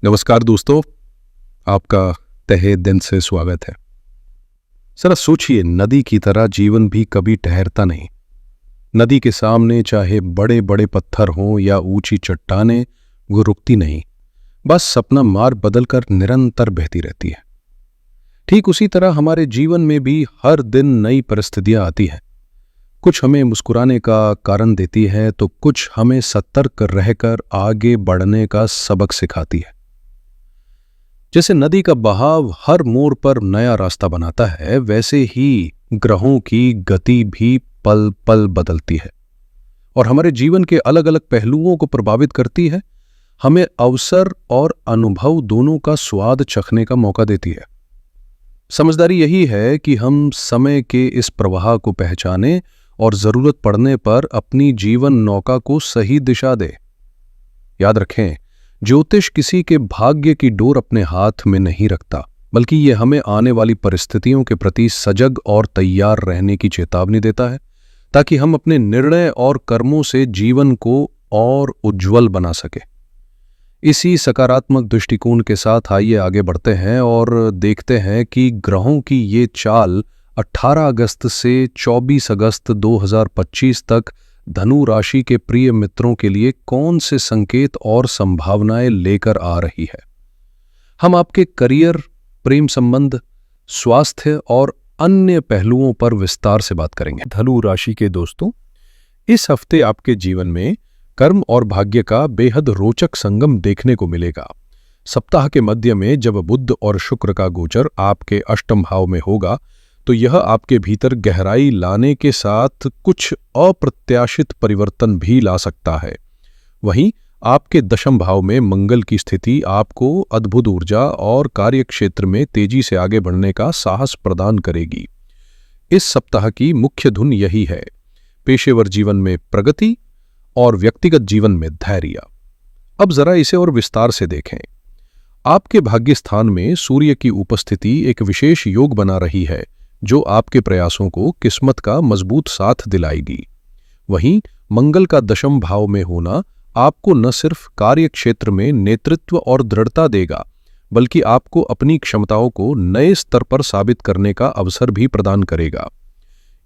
नमस्कार दोस्तों, आपका तहे दिल से स्वागत है। जरा सोचिए, नदी की तरह जीवन भी कभी ठहरता नहीं। नदी के सामने चाहे बड़े बड़े पत्थर हों या ऊंची चट्टानें, वो रुकती नहीं, बस अपना मार्ग बदलकर निरंतर बहती रहती है। ठीक उसी तरह हमारे जीवन में भी हर दिन नई परिस्थितियां आती हैं। कुछ हमें मुस्कुराने का कारण देती है तो कुछ हमें सतर्क रहकर आगे बढ़ने का सबक सिखाती है। जैसे नदी का बहाव हर मोड़ पर नया रास्ता बनाता है, वैसे ही ग्रहों की गति भी पल पल बदलती है और हमारे जीवन के अलग अलग पहलुओं को प्रभावित करती है। हमें अवसर और अनुभव दोनों का स्वाद चखने का मौका देती है। समझदारी यही है कि हम समय के इस प्रवाह को पहचानें और जरूरत पड़ने पर अपनी जीवन नौका को सही दिशा दें। याद रखें, ज्योतिष किसी के भाग्य की डोर अपने हाथ में नहीं रखता, बल्कि ये हमें आने वाली परिस्थितियों के प्रति सजग और तैयार रहने की चेतावनी देता है, ताकि हम अपने निर्णय और कर्मों से जीवन को और उज्जवल बना सके। इसी सकारात्मक दृष्टिकोण के साथ आइए आगे बढ़ते हैं और देखते हैं कि ग्रहों की ये चाल 18 अगस्त से 24 अगस्त 2025 तक धनु राशि के प्रिय मित्रों के लिए कौन से संकेत और संभावनाएं लेकर आ रही है। हम आपके करियर, प्रेम संबंध, स्वास्थ्य और अन्य पहलुओं पर विस्तार से बात करेंगे। धनु राशि के दोस्तों, इस हफ्ते आपके जीवन में कर्म और भाग्य का बेहद रोचक संगम देखने को मिलेगा। सप्ताह के मध्य में जब बुध और शुक्र का गोचर आपके अष्टम भाव में होगा, तो यह आपके भीतर गहराई लाने के साथ कुछ अप्रत्याशित परिवर्तन भी ला सकता है। वहीं आपके दशम भाव में मंगल की स्थिति आपको अद्भुत ऊर्जा और कार्य क्षेत्र में तेजी से आगे बढ़ने का साहस प्रदान करेगी। इस सप्ताह की मुख्य धुन यही है: पेशेवर जीवन में प्रगति और व्यक्तिगत जीवन में धैर्य। अब जरा इसे और विस्तार से देखें। आपके भाग्य स्थान में सूर्य की उपस्थिति एक विशेष योग बना रही है, जो आपके प्रयासों को किस्मत का मजबूत साथ दिलाएगी। वहीं मंगल का दशम भाव में होना आपको न सिर्फ कार्य क्षेत्र में नेतृत्व और दृढ़ता देगा, बल्कि आपको अपनी क्षमताओं को नए स्तर पर साबित करने का अवसर भी प्रदान करेगा।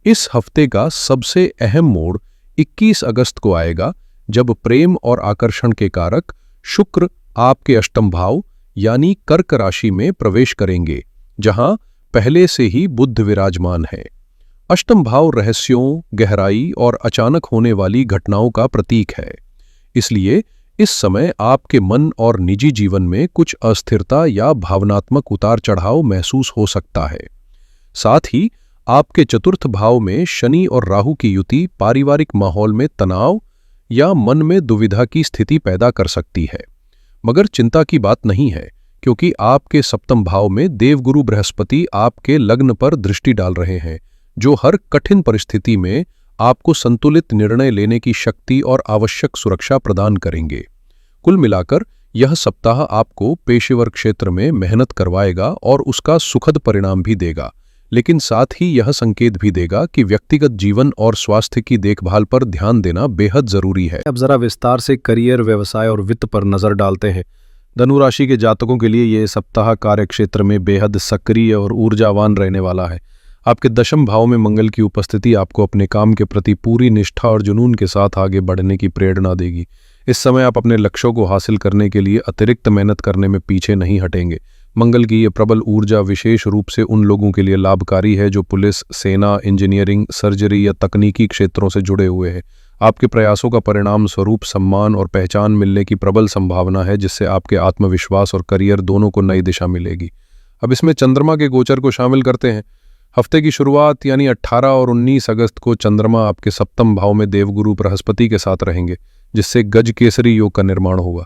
इस हफ्ते का सबसे अहम मोड़ 21 अगस्त को आएगा, जब प्रेम और आकर्षण के कारक शुक्र आपके अष्टम भाव यानी कर्क राशि में प्रवेश करेंगे, जहां पहले से ही बुध विराजमान है। अष्टम भाव रहस्यों, गहराई और अचानक होने वाली घटनाओं का प्रतीक है। इसलिए इस समय आपके मन और निजी जीवन में कुछ अस्थिरता या भावनात्मक उतार चढ़ाव महसूस हो सकता है। साथ ही आपके चतुर्थ भाव में शनि और राहु की युति पारिवारिक माहौल में तनाव या मन में दुविधा की स्थिति पैदा कर सकती है। मगर चिंता की बात नहीं है, क्योंकि आपके सप्तम भाव में देवगुरु बृहस्पति आपके लग्न पर दृष्टि डाल रहे हैं, जो हर कठिन परिस्थिति में आपको संतुलित निर्णय लेने की शक्ति और आवश्यक सुरक्षा प्रदान करेंगे। कुल मिलाकर यह सप्ताह आपको पेशेवर क्षेत्र में मेहनत करवाएगा और उसका सुखद परिणाम भी देगा, लेकिन साथ ही यह संकेत भी देगा कि व्यक्तिगत जीवन और स्वास्थ्य की देखभाल पर ध्यान देना बेहद जरूरी है। अब जरा विस्तार से करियर, व्यवसाय और वित्त पर नजर डालते हैं। धनु राशि के जातकों के लिए यह सप्ताह कार्य क्षेत्र में बेहद सक्रिय और ऊर्जावान रहने वाला है। आपके दशम भाव में मंगल की उपस्थिति आपको अपने काम के प्रति पूरी निष्ठा और जुनून के साथ आगे बढ़ने की प्रेरणा देगी। इस समय आप अपने लक्ष्यों को हासिल करने के लिए अतिरिक्त मेहनत करने में पीछे नहीं हटेंगे। मंगल की यह प्रबल ऊर्जा विशेष रूप से उन लोगों के लिए लाभकारी है जो पुलिस, सेना, इंजीनियरिंग, सर्जरी या तकनीकी क्षेत्रों से जुड़े हुए हैं। आपके प्रयासों का परिणाम स्वरूप सम्मान और पहचान मिलने की प्रबल संभावना है, जिससे आपके आत्मविश्वास और करियर दोनों को नई दिशा मिलेगी। अब इसमें चंद्रमा के गोचर को शामिल करते हैं। हफ्ते की शुरुआत यानी 18 और 19 अगस्त को चंद्रमा आपके सप्तम भाव में देवगुरु बृहस्पति के साथ रहेंगे, जिससे गज केसरी योग का निर्माण होगा।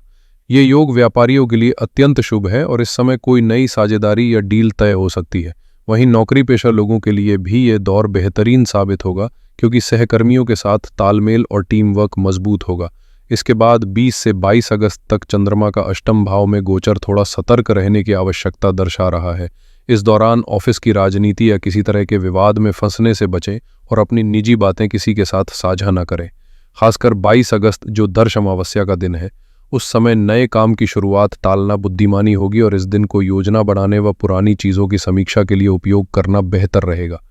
ये योग व्यापारियों के लिए अत्यंत शुभ है और इस समय कोई नई साझेदारी या डील तय हो सकती है। वहीं नौकरी पेशा लोगों के लिए भी ये दौर बेहतरीन साबित होगा, क्योंकि सहकर्मियों के साथ तालमेल और टीम वर्क मजबूत होगा। इसके बाद 20 से 22 अगस्त तक चंद्रमा का अष्टम भाव में गोचर थोड़ा सतर्क रहने की आवश्यकता दर्शा रहा है। इस दौरान ऑफिस की राजनीति या किसी तरह के विवाद में फंसने से बचें और अपनी निजी बातें किसी के साथ साझा न करें। खासकर 22 अगस्त जो दर्श अमावस्या का दिन है, उस समय नए काम की शुरुआत टालना बुद्धिमानी होगी और इस दिन को योजना बनाने व पुरानी चीज़ों की समीक्षा के लिए उपयोग करना बेहतर रहेगा।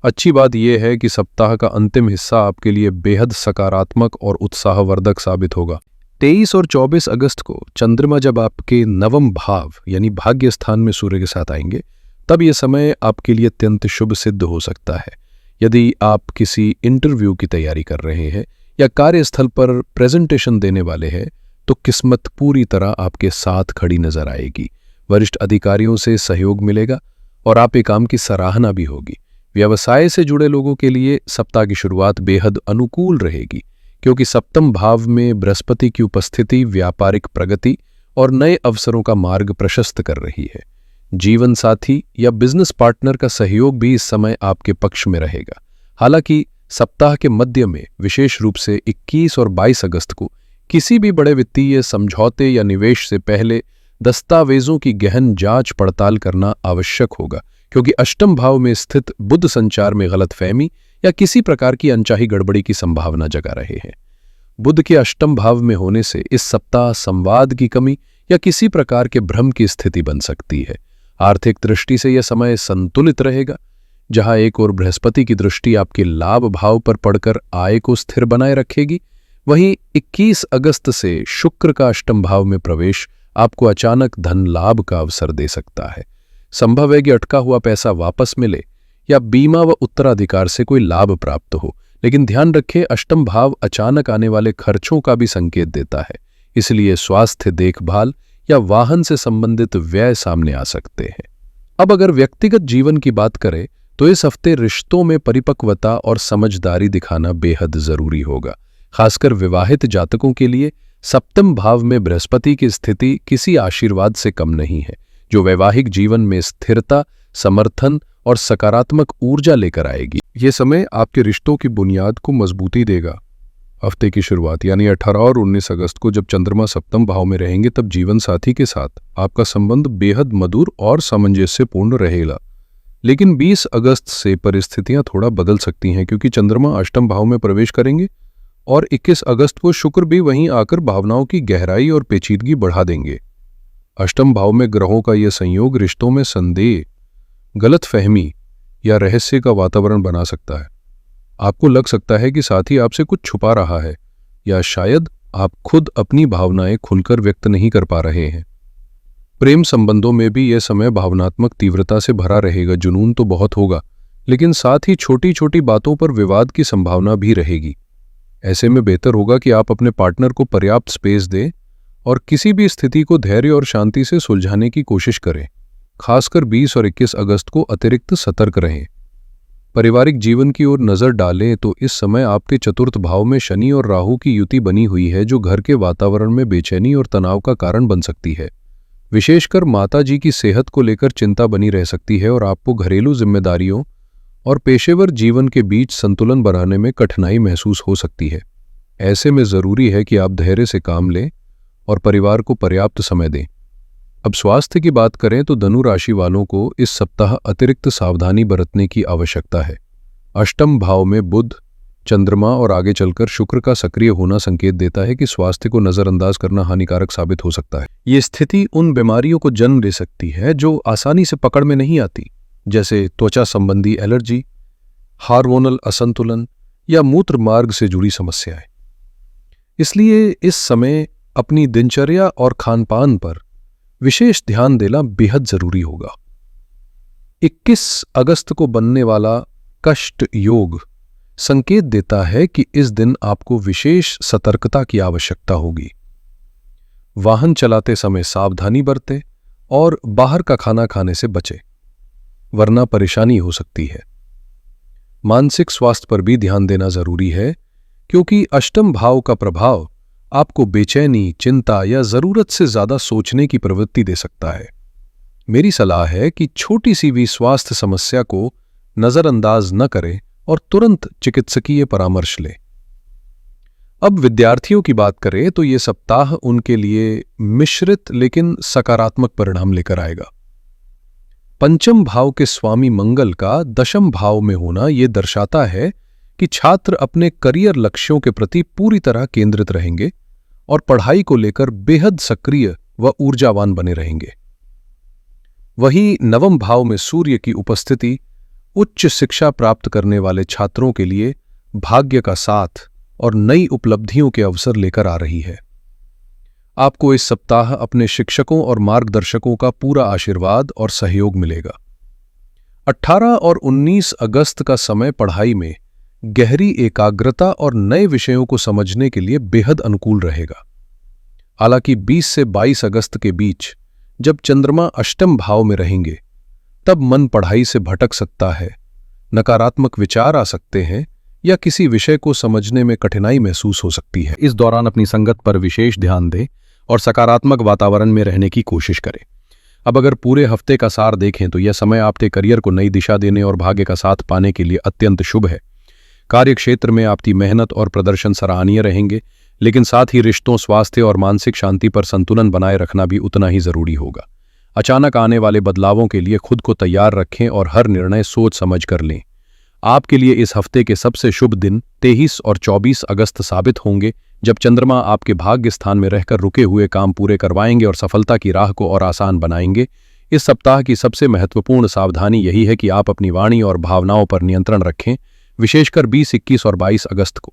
अच्छी बात यह है कि सप्ताह का अंतिम हिस्सा आपके लिए बेहद सकारात्मक और उत्साहवर्धक साबित होगा। 23 और 24 अगस्त को चंद्रमा जब आपके नवम भाव यानी भाग्य स्थान में सूर्य के साथ आएंगे, तब यह समय आपके लिए अत्यंत शुभ सिद्ध हो सकता है। यदि आप किसी इंटरव्यू की तैयारी कर रहे हैं या कार्यस्थल पर प्रेजेंटेशन देने वाले हैं, तो किस्मत पूरी तरह आपके साथ खड़ी नजर आएगी। वरिष्ठ अधिकारियों से सहयोग मिलेगा और आपके काम की सराहना भी होगी। व्यवसाय से जुड़े लोगों के लिए सप्ताह की शुरुआत बेहद अनुकूल रहेगी, क्योंकि सप्तम भाव में बृहस्पति की उपस्थिति व्यापारिक प्रगति और नए अवसरों का मार्ग प्रशस्त कर रही है। जीवन साथी या बिजनेस पार्टनर का सहयोग भी इस समय आपके पक्ष में रहेगा। हालांकि सप्ताह के मध्य में विशेष रूप से 21 और 22 अगस्त को किसी भी बड़े वित्तीय समझौते या निवेश से पहले दस्तावेजों की गहन जांच पड़ताल करना आवश्यक होगा, क्योंकि अष्टम भाव में स्थित बुध संचार में गलतफहमी या किसी प्रकार की अनचाही गड़बड़ी की संभावना जगा रहे हैं। बुध के अष्टम भाव में होने से इस सप्ताह संवाद की कमी या किसी प्रकार के भ्रम की स्थिति बन सकती है। आर्थिक दृष्टि से यह समय संतुलित रहेगा, जहां एक और बृहस्पति की दृष्टि आपके लाभ भाव पर पड़कर आय को स्थिर बनाए रखेगी, वहीं 21 अगस्त से शुक्र का अष्टम भाव में प्रवेश आपको अचानक धन लाभ का अवसर दे सकता है। संभव है कि अटका हुआ पैसा वापस मिले या बीमा व उत्तराधिकार से कोई लाभ प्राप्त हो, लेकिन ध्यान रखें अष्टम भाव अचानक आने वाले खर्चों का भी संकेत देता है, इसलिए स्वास्थ्य देखभाल या वाहन से संबंधित व्यय सामने आ सकते हैं। अब अगर व्यक्तिगत जीवन की बात करें तो इस हफ्ते रिश्तों में परिपक्वता और समझदारी दिखाना बेहद जरूरी होगा। खासकर विवाहित जातकों के लिए सप्तम भाव में बृहस्पति की स्थिति किसी आशीर्वाद से कम नहीं है, जो वैवाहिक जीवन में स्थिरता, समर्थन और सकारात्मक ऊर्जा लेकर आएगी। ये समय आपके रिश्तों की बुनियाद को मजबूती देगा। हफ्ते की शुरुआत यानी 18 और 19 अगस्त को जब चंद्रमा सप्तम भाव में रहेंगे, तब जीवन साथी के साथ आपका संबंध बेहद मधुर और सामंजस्यपूर्ण रहेगा। लेकिन 20 अगस्त से परिस्थितियां थोड़ा बदल सकती हैं, क्योंकि चंद्रमा अष्टम भाव में प्रवेश करेंगे और 21 अगस्त को शुक्र भी वहीं आकर भावनाओं की गहराई और पेचीदगी बढ़ा देंगे। अष्टम भाव में ग्रहों का यह संयोग रिश्तों में संदेह, गलतफहमी या रहस्य का वातावरण बना सकता है। आपको लग सकता है कि साथी आपसे कुछ छुपा रहा है, या शायद आप खुद अपनी भावनाएं खुलकर व्यक्त नहीं कर पा रहे हैं। प्रेम संबंधों में भी यह समय भावनात्मक तीव्रता से भरा रहेगा। जुनून तो बहुत होगा, लेकिन साथ ही छोटी छोटी बातों पर विवाद की संभावना भी रहेगी। ऐसे में बेहतर होगा कि आप अपने पार्टनर को पर्याप्त स्पेस दें और किसी भी स्थिति को धैर्य और शांति से सुलझाने की कोशिश करें। खासकर 20 और 21 अगस्त को अतिरिक्त सतर्क रहें। पारिवारिक जीवन की ओर नजर डालें तो इस समय आपके चतुर्थ भाव में शनि और राहु की युति बनी हुई है, जो घर के वातावरण में बेचैनी और तनाव का कारण बन सकती है। विशेषकर माता जी की सेहत को लेकर चिंता बनी रह सकती है और आपको घरेलू जिम्मेदारियों और पेशेवर जीवन के बीच संतुलन बनाने में कठिनाई महसूस हो सकती है। ऐसे में जरूरी है कि आप धैर्य से काम लें और परिवार को पर्याप्त समय दें। अब स्वास्थ्य की बात करें तो धनु राशि वालों को इस सप्ताह अतिरिक्त सावधानी बरतने की आवश्यकता है। अष्टम भाव में बुध, चंद्रमा और आगे चलकर शुक्र का सक्रिय होना संकेत देता है कि स्वास्थ्य को नजरअंदाज करना हानिकारक साबित हो सकता है। ये स्थिति उन बीमारियों को जन्म दे सकती है जो आसानी से पकड़ में नहीं आती, जैसे त्वचा संबंधी एलर्जी, हार्मोनल असंतुलन या मूत्र मार्ग से जुड़ी समस्याएं। इसलिए इस समय अपनी दिनचर्या और खानपान पर विशेष ध्यान देना बेहद जरूरी होगा। 21 अगस्त को बनने वाला कष्ट योग संकेत देता है कि इस दिन आपको विशेष सतर्कता की आवश्यकता होगी। वाहन चलाते समय सावधानी बरतें और बाहर का खाना खाने से बचें, वरना परेशानी हो सकती है। मानसिक स्वास्थ्य पर भी ध्यान देना जरूरी है, क्योंकि अष्टम भाव का प्रभाव आपको बेचैनी, चिंता या जरूरत से ज्यादा सोचने की प्रवृत्ति दे सकता है। मेरी सलाह है कि छोटी सी भी स्वास्थ्य समस्या को नजरअंदाज न करें और तुरंत चिकित्सकीय परामर्श लें। अब विद्यार्थियों की बात करें तो ये सप्ताह उनके लिए मिश्रित लेकिन सकारात्मक परिणाम लेकर आएगा। पंचम भाव के स्वामी मंगल का दशम भाव में होना यह दर्शाता है कि छात्र अपने करियर लक्ष्यों के प्रति पूरी तरह केंद्रित रहेंगे और पढ़ाई को लेकर बेहद सक्रिय व ऊर्जावान बने रहेंगे। वहीं नवम भाव में सूर्य की उपस्थिति उच्च शिक्षा प्राप्त करने वाले छात्रों के लिए भाग्य का साथ और नई उपलब्धियों के अवसर लेकर आ रही है। आपको इस सप्ताह अपने शिक्षकों और मार्गदर्शकों का पूरा आशीर्वाद और सहयोग मिलेगा। 18 और 19 अगस्त का समय पढ़ाई में गहरी एकाग्रता और नए विषयों को समझने के लिए बेहद अनुकूल रहेगा। हालांकि 20 से 22 अगस्त के बीच जब चंद्रमा अष्टम भाव में रहेंगे तब मन पढ़ाई से भटक सकता है, नकारात्मक विचार आ सकते हैं या किसी विषय को समझने में कठिनाई महसूस हो सकती है। इस दौरान अपनी संगत पर विशेष ध्यान दें और सकारात्मक वातावरण में रहने की कोशिश करें। अब अगर पूरे हफ्ते का सार देखें तो यह समय आपके करियर को नई दिशा देने और भाग्य का साथ पाने के लिए अत्यंत शुभ है। कार्य क्षेत्र में आपकी मेहनत और प्रदर्शन सराहनीय रहेंगे, लेकिन साथ ही रिश्तों, स्वास्थ्य और मानसिक शांति पर संतुलन बनाए रखना भी उतना ही जरूरी होगा। अचानक आने वाले बदलावों के लिए खुद को तैयार रखें और हर निर्णय सोच समझ कर लें। आपके लिए इस हफ्ते के सबसे शुभ दिन 23 और 24 अगस्त साबित होंगे, जब चंद्रमा आपके भाग्य स्थान में रहकर रुके हुए काम पूरे करवाएंगे और सफलता की राह को और आसान बनाएंगे। इस सप्ताह की सबसे महत्वपूर्ण सावधानी यही है कि आप अपनी वाणी और भावनाओं पर नियंत्रण रखें, विशेषकर 20, 21 और 22 अगस्त को।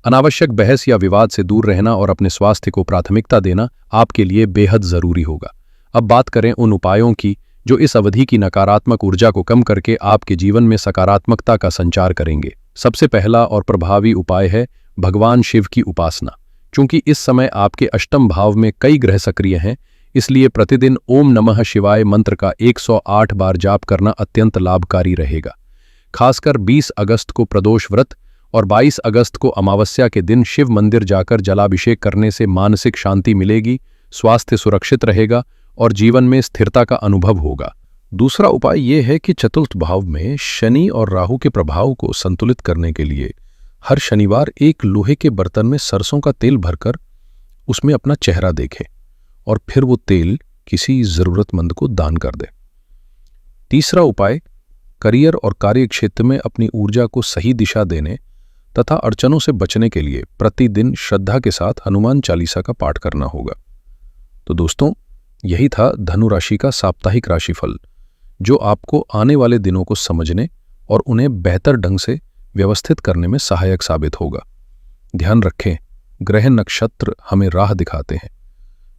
अनावश्यक बहस या विवाद से दूर रहना और अपने स्वास्थ्य को प्राथमिकता देना आपके लिए बेहद जरूरी होगा। अब बात करें उन उपायों की जो इस अवधि की नकारात्मक ऊर्जा को कम करके आपके जीवन में सकारात्मकता का संचार करेंगे। सबसे पहला और प्रभावी उपाय है भगवान शिव की उपासना। चूंकि इस समय आपके अष्टम भाव में कई ग्रह सक्रिय हैं, इसलिए प्रतिदिन ओम नमः शिवाय मंत्र का 108 बार जाप करना अत्यंत लाभकारी रहेगा। खासकर 20 अगस्त को प्रदोष व्रत और 22 अगस्त को अमावस्या के दिन शिव मंदिर जाकर जलाभिषेक करने से मानसिक शांति मिलेगी, स्वास्थ्य सुरक्षित रहेगा और जीवन में स्थिरता का अनुभव होगा। दूसरा उपाय यह है कि चतुर्थ भाव में शनि और राहु के प्रभाव को संतुलित करने के लिए हर शनिवार एक लोहे के बर्तन में सरसों का तेल भरकर उसमें अपना चेहरा देखें और फिर वो तेल किसी जरूरतमंद को दान कर दें। तीसरा उपाय करियर और कार्य क्षेत्र में अपनी ऊर्जा को सही दिशा देने तथा अड़चनों से बचने के लिए प्रतिदिन श्रद्धा के साथ हनुमान चालीसा का पाठ करना होगा। तो दोस्तों, यही था धनु राशि का साप्ताहिक राशिफल, जो आपको आने वाले दिनों को समझने और उन्हें बेहतर ढंग से व्यवस्थित करने में सहायक साबित होगा। ध्यान रखें, ग्रह नक्षत्र हमें राह दिखाते हैं,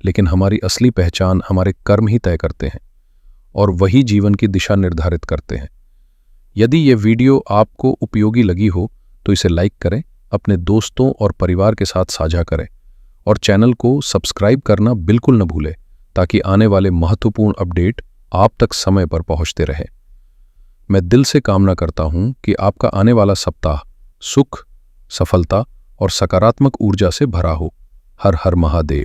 लेकिन हमारी असली पहचान हमारे कर्म ही तय करते हैं और वही जीवन की दिशा निर्धारित करते हैं। यदि ये वीडियो आपको उपयोगी लगी हो तो इसे लाइक करें, अपने दोस्तों और परिवार के साथ साझा करें और चैनल को सब्सक्राइब करना बिल्कुल न भूलें, ताकि आने वाले महत्वपूर्ण अपडेट आप तक समय पर पहुंचते रहें। मैं दिल से कामना करता हूं कि आपका आने वाला सप्ताह सुख, सफलता और सकारात्मक ऊर्जा से भरा हो। हर हर महादेव।